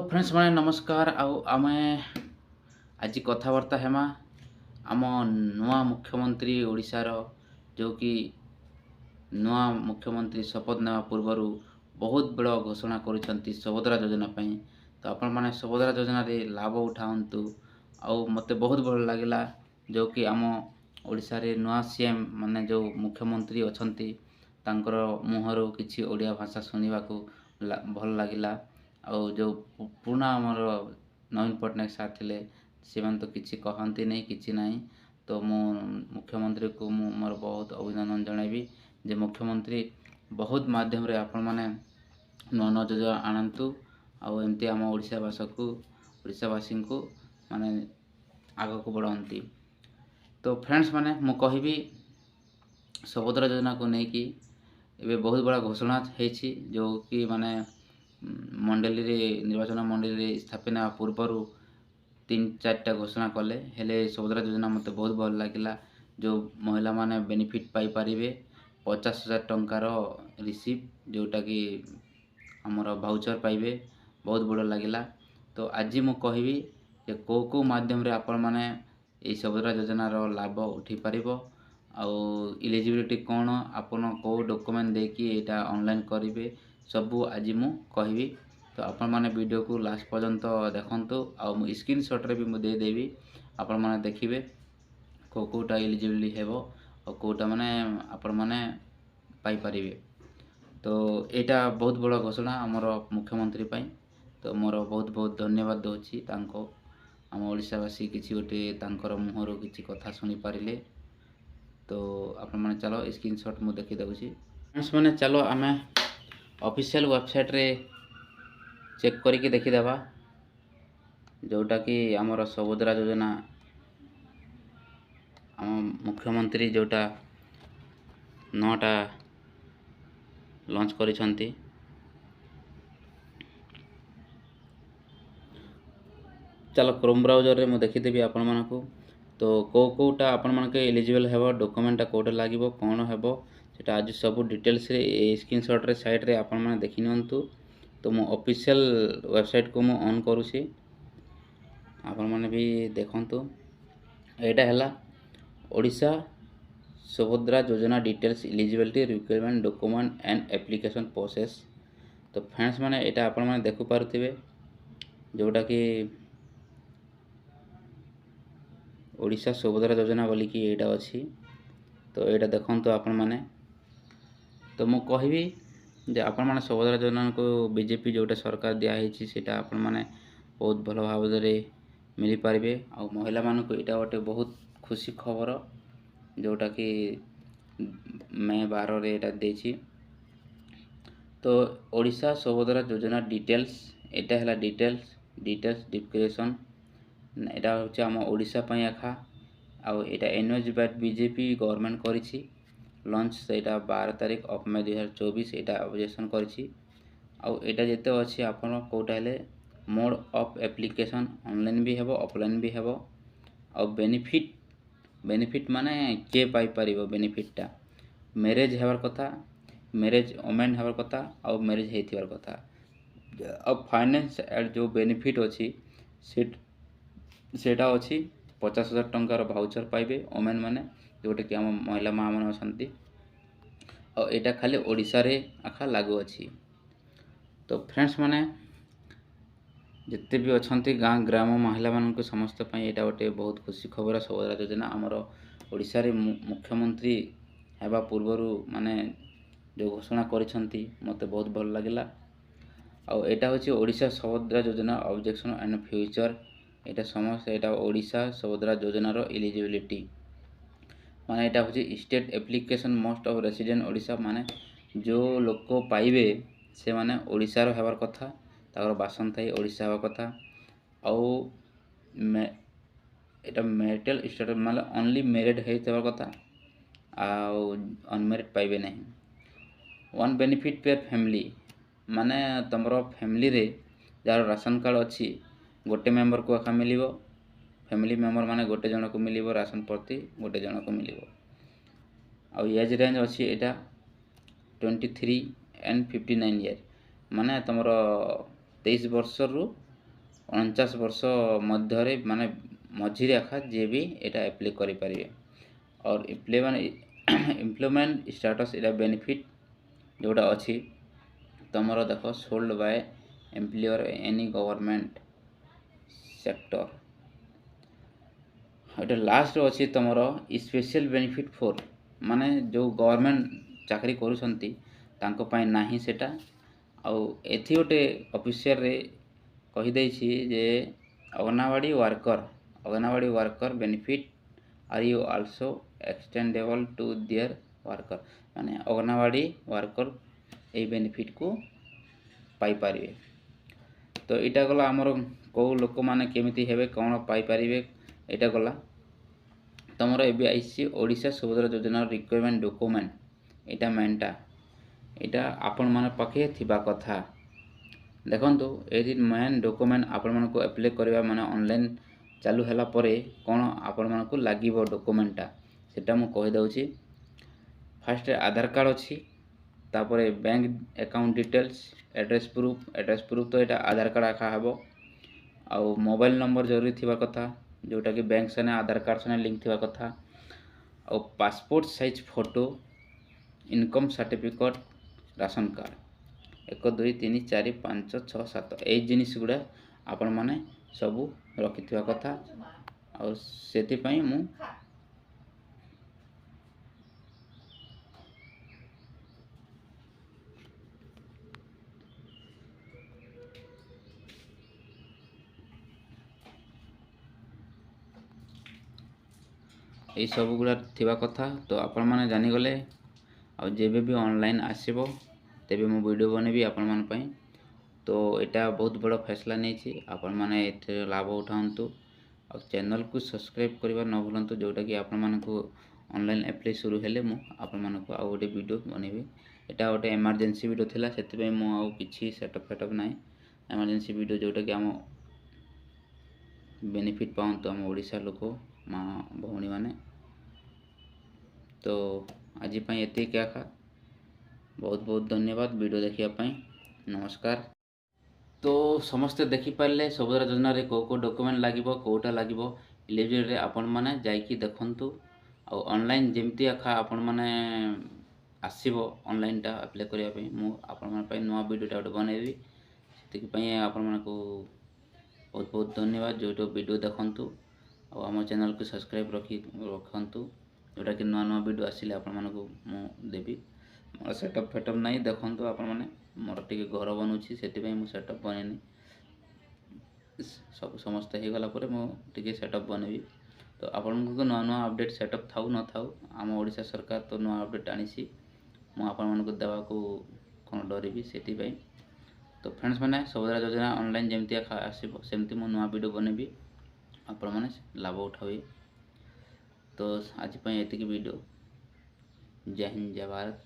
Friends मैंने नमस्कार आम आज कथबार्ता हेमा आम नुआ मुख्यमंत्री ओडिशार जो कि नुआ मुख्यमंत्री शपथ नेवा पूर्वर बहुत बड़ घोषणा करुँच सुभद्रा योजना पाई। तो आपण मैंने सुभद्रा योजना रे लाभ उठातु मते बहुत भल लगिला जो कि आम ओडिशा रे नुआ सीएम माने जो मुख्यमंत्री अछंती तांकर मुहर किछि ओडिया भाषा सुनिबा को भल लगिला। जो पुराना आमर नवीन पट्टनायक सार थे से तो किसी कहती नहीं किसी नहीं। तो मु मुख्यमंत्री को मोर बहुत अभिनंदन जनइबी जे मुख्यमंत्री बहुत माध्यम रे आपण माने नुआ नुआ योजना आनतु आमती आम ओडिशावासी को माने आग को बढ़ाती। तो फ्रेंड्स माने मु कहबी सुभद्रा योजना को लेकिन एबे बहुत बड़ा घोषणा होती जो कि माने मंडली रे निर्वाचन मंडली रे स्थापना पूर्वर 3-4टा घोषणा कले हेले सुभद्रा योजना मते बहुत भल लगिला। जो महिला माने बेनिफिट पाई पारिबे 50,000 टंकार रिसीव जोटा कि हमर भाउचर पाइबे बहुत बड़ लगिला। तो आज मु कहबी जे को माध्यम रे आपण माने ए सुभद्रा योजना रो लाभ उठी पारिबो इलिजिबिलिटी कौन आपन को डॉक्यूमेंट देकी एटा ऑनलाइन करिवे सबू आज मु कहबी। तो आपण माने वीडियो को लास्ट पर्यंत देखंतु मु स्क्रीनशॉट रे भी मु दे देबी आपण माने देखिबे कोटा एलिजिबिलिटी हेबो और कोटा माने आपण माने पाई परिबे। तो एटा बहुत बड़ा घोषणा हमर मुख्यमंत्री पाई। तो मोर बहुत बहुत धन्यवाद दोछि तांको आम ओडिशावासी किछि गोटे तांकर मुहर किछि कथा सुनी पारिले। तो आपण माने चलो स्क्रीनशॉट मु देखि दउछि फ्रेंड्स माने चलो आमे ऑफिशियल वेबसाइट रे चेक करके देखीदेवा जोटा कि आमर सुभद्रा योजना आम मुख्यमंत्री जोटा 9टा लॉन्च करिसंती। चलो क्रोम ब्राउजर रे मु देखीदेबी आपण मानकू। तो कोटा आपण मानके एलिजिबल हेबो डॉक्यूमेंटा कोटा लागिबो कोन हेबो सेटा आज सब डिटेल्स रे स्क्रीनशॉट रे साइड रे आपण माने देखि नियंतु। तो मु ऑफिशियल वेबसाइट को मु ऑन करूसी आपण माने भी देखंतु। एटा हैला ओडिशा सुभद्रा योजना details eligibility requirement document and application process. तो फ्रेंड्स माने एटा आपण माने देखु पारुथिबे जोटा कि ओडिशा सुभद्रा योजना बोली कि एटा अछि। तो एटा देखंतु आपण माने। तो मु कहबी जे आपण माने सुभद्रा योजना को बीजेपी जोटा सरकार दिया हेछि सेटा आपण माने बहुत भल भाव रे मिली पारिबे महिला मान को एटा गोटे बहुत खुशी खबर जोटा कि मैं 12 रे एटा देछि। तो ओडिशा सुभद्रा योजना डिटेल्स एटा हैला डिटेल्स डिक्लेरेशन एटा होछि हम ओडिशा पई आखा एटा एनओएस बाय बीजेपी गवर्नमेंट करिछि लॉन्च सेटा 12 तारीख ऑफ मे 2024 एटा ऑब्जेक्शन करिछि एटा जेते अछि आपण कोटा हेले मोड ऑफ एप्लीकेशन ऑनलाइन भी हेबो ऑफलाइन भी हेबो बेनिफिट माने के पाई परिबो बेनिफिटटा मैरिज हेबार कथा मैरिज ओमेन हेबार कथा मैरिज हेथिबार कथा फाइनेंस जो बेनिफिट अछि सेटा अछि 50,000 टंकार भाउचर पाइबे ओमेन माने जोटे कि हम महिला माँ माने अछंती एटा खाली ओडिशा रे आखा लागू अछि। तो फ्रेंड्स माने जिते भी अछंती गाँ ग्राम महिला मान को समस्त पई एटा गोटे बहुत खुशी खबर सुभद्रा योजना आमर ओडिशा रे मुख्यमंत्री हेबा पूर्वरु माने जो घोषणा करिसंती मते बहुत भल लागिला एटा होछि ओडिशा सुभद्रा योजना ऑब्जेक्शन एंड फ्यूचर एटा समस्त एटा ओडिशा सुभद्रा योजना रो एलिजिबिलिटी माने एटा होछि state application most of resident Odisha माने जो लोक पाइबे से माने ओडिशा रो हेबार कथा ताकर बासन थाई ओडिशा हेबार कथा एटा मैरिटल स्टेटस माने ओनली मैरिड हेबार कथा अनमैरिड पाइबे नहीं। वन बेनिफिट पर फैमिली माने तमरो फैमिली रे जार राशन कार्ड अछि गोटे मेंबर को आखा मिलिबो फैमिली मेंबर माने गोटे जन को मिलिबो राशन प्रति गोटे जन को मिलिबो एज रेंज अछि एटा 23 एंड 59 ईयर माने तमरो 23 वर्ष रु ଅଣଚାଶ ବର୍ଷ ମଧ୍ୟରେ ମାନେ ମଝିରେ ଏକା ଯିଏ ବି ଏଇଟା ଆପ୍ଲାଏ କରିପାରିବେ। और इम्प्लॉयमेंट स्टेटस इटा बेनिफिट जोटा अच्छी तुमर देख sold by employer any government sector Etah last अच्छी तुमर स्पेशल बेनिफिट फॉर माने जो गवर्नमेंट चाकरी करूछंती तांको पाई नाही सेटा आउ एथि गोटे ऑफिशियल रे कहि दैछि जे anganwadi worker benefit are you also extendable to their worker माने अंगनवाड़ी वर्कर ए बेनिफिट को पाई पारिबे। तो इटा गला आमर कौ लोक माने केमिति हेबे कौन पाई पारिबे इटा गला तुमर एबी आईसी ओडिशा सुभद्रा योजना रिक्वायरमेंट डॉक्यूमेंट इटा मेनटा इटा आपण माने पाखे थिबा कथा देखंतु एदी मेन डॉक्यूमेंट आपण मानको अप्लाई करबा माने ऑनलाइन चालू होला परे कोन आपण मानको लागिवो डॉक्यूमेंटटा सेटा मु कहि दउची। फर्स्ट आधार कार्ड अछि तापरे bank account details address proof तो एटा आधार कार्ड आखा हबो आउ मोबाइल नंबर जरूरी थिबा कथा जोटा कि बैंक से आधार कार्ड से लिंक थिबा कथा आउ passport size photo income certificate ration card 1 2 3 4 5 6 7 ए जिनिस गुड़ा आपण माने सबू रखिथिबा कथा और सेति पई मु এই सब गुड़ा थिबा कथा तो आपण माने जानि गले आ जेबे भी ऑनलाइन आसीबो तेबे मु वीडियो बनेबी आपण मान पई। तो एटा बहुत बड़ा फैसला नहीं छी आपण माने एथे लाभ उठांतु और चैनल को सब्सक्राइब करबा न भूलंतु जोटा कि आपण मान को ऑनलाइन अप्लाई शुरू हेले मु आपण मान को आ गोटे वीडियो बनेबी। एटा गोटे इमरजेंसी वीडियो थिला सेति पई मु आ किछि सेटअप नाही इमरजेंसी वीडियो जोटा कि हम बेनिफिट पाउंतु हम ओडिसा लोक माँ भौणी माने। तो आज एति क्या खा बहुत बहुत धन्यवाद वीडियो देखिया पाई नमस्कार। तो समस्ते देखि पारले सुभद्रा योजना रे को डॉक्यूमेंट लागिबो कोटा लागिबो इलिजिबल रे आपण माने जाईकी देखंतु आ ऑनलाइन जेमती आखा आपण माने आसीबो ऑनलाइन टा अप्लाई करिया पे मु आपण मान पई नवा वीडियो टा बनेबी सेति पई आपण मान को बहुत बहुत धन्यवाद जो वीडियो देखंतु आ हम चैनल को सब्सक्राइब रखंतु जोटा कि नवा नवा वीडियो आसिले आपण मान को मु देबी। मोर सेटअप फेटअप नहीं देखंतु आपण माने मोर टिके घर बनुछि सेति पई मु सेटअप बनेनी सब समस्त हे गला परे मु टिके सेटअप बनेबी। तो आपण को नवा नवा अपडेट सेटअप थाउ न थाउ आम ओडिशा सरकार तो नवा अपडेट आनिछि मु आपण मान को देवा को कोन डरिबी सेति पई। तो फ्रेंड्स माने सुभद्रा योजना ऑनलाइन जेमती आसीबो सेमती मु नवा वीडियो बनेबी आपण माने लाभ उठाबी। तो आज पई एतिकी वीडियो जय हिंद जय भारत।